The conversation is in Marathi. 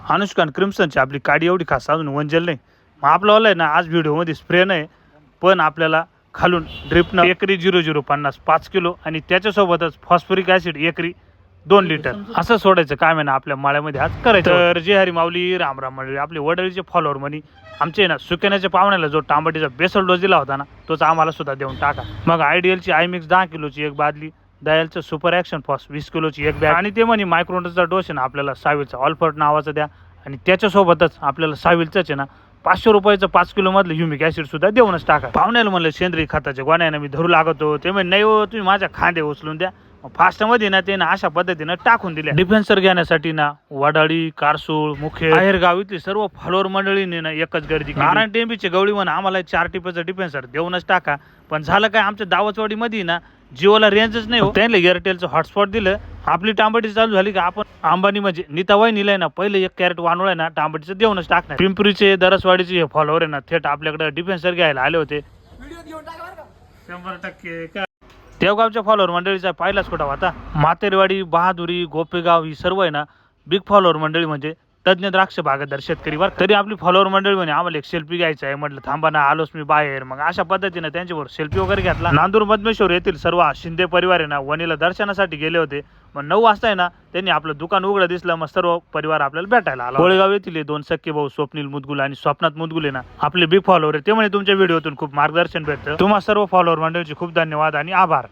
अनुष्का क्रिम्सनची आपली काडी एवढी खास अजून वंजल नाही. मग आपलं वाला आहे ना आज व्हिडिओमध्ये स्प्रे नाही, पण आपल्याला खालून ड्रिपनं एकरी 0050 5 किलो आणि त्याच्यासोबतच फॉस्फरिक ॲसिड एकरी 2 लिटर असं सोडायचं काम आहे ना आपल्या माळ्यामध्ये आज करायचं. तर जे हरी माऊली रामराम मंडळी, आपले वडळीचे फॉलोअर म्हणी आमचे ना सुकण्याच्या पाहुण्याला जो तांबटीचा बेसल डोस दिला होता ना तोच आम्हाला सुद्धा देऊन टाका. मग आयडियलची आय मिक्स 10 किलोची एक बादली, दयालचं सुपर ॲक्शन फॉस 20 किलोची एक बॅग आणि ते म्हणे मायक्रोनचा डोस आहे ना आपल्याला साविलचा ऑलफर्ट नावाचा द्या आणि त्याच्यासोबतच आपल्याला साविलचंच आहे ना 500 रुपयाचं 5 किलो मधलं ह्युमिक ॲसिड सुद्धा देऊनच टाका. पाहुण्याला म्हणलं सेंद्रिय खताच्या गोण्यानं मी धरू लागतो, ते म्हणजे नाही हो तुम्ही माझ्या खांदे उचलून द्या. फास्टमध्ये ना ते ना अशा पद्धतीनं टाकून दिल्या. डिफेन्सर घेण्यासाठी ना वडाळी, कारसूळ, मुखेड, बाहेरगाव इथली सर्व फॉलोअर मंडळीने ना एकच गर्दी केली. 12 टेंबीचे गवळी म्हणा आम्हाला 4 टिपेचं डिफेन्सर देऊनच टाका. पण झालं काय, आमच्या दावचवाडीमध्ये ना जिओला रेंजच नाही हो. त्यांना एअरटेलचं हॉटस्पॉट दिलं, आपली टांबटी चालू झाली का आपण अंबानी म्हणजे नीता वहिनीला ना पहिले 1 कॅरेट वानोळ आहे ना टांबटीचं देऊनच टाकणार. पिंपरीचे दरसवाडीचे हे फॉलोअर आहे ना थेट आपल्याकडे डिफेन्सर घ्यायला आले होते. 100% देवगावच्या फॉलोअर मंडळीचा पहिलाच कुठं होता. मातेरवाडी, बहादुरी, गोपेगाव ही सर्व आहे ना बिग फॉलोअर मंडळी म्हणजे तज्ञ द्राक्ष बागायतदार शेतकरी वर. तरी आपली फॉलोअर मंडळी म्हणे आम्हाला एक सेल्फी घ्यायचा आहे. म्हटलं थांबा ना आलोच मी बाहेर. मग अशा पद्धतीने त्यांच्यावर सेल्फी वगैरे घेतला. नांदूर मधमेश्वर येथील सर्व शिंदे परिवार आहे ना वणीला दर्शनासाठी गेले होते. मग 9 वाजता आहे ना त्यांनी आपलं दुकान उघडं दिसलं. मग सर्व परिवार आपल्याला भेटायला आला. कोळेगाव येथील 2 सख्खे भाऊ स्वप्नील मुदगुल आणि स्वप्नात मुदगुल ना आपले बिग फॉलोअर आहे. ते म्हणे तुमच्या व्हिडिओतून खूप मार्गदर्शन भेटतं. तुम्हा सर्व फॉलोअर मंडळीचे खूप धन्यवाद आणि आभार.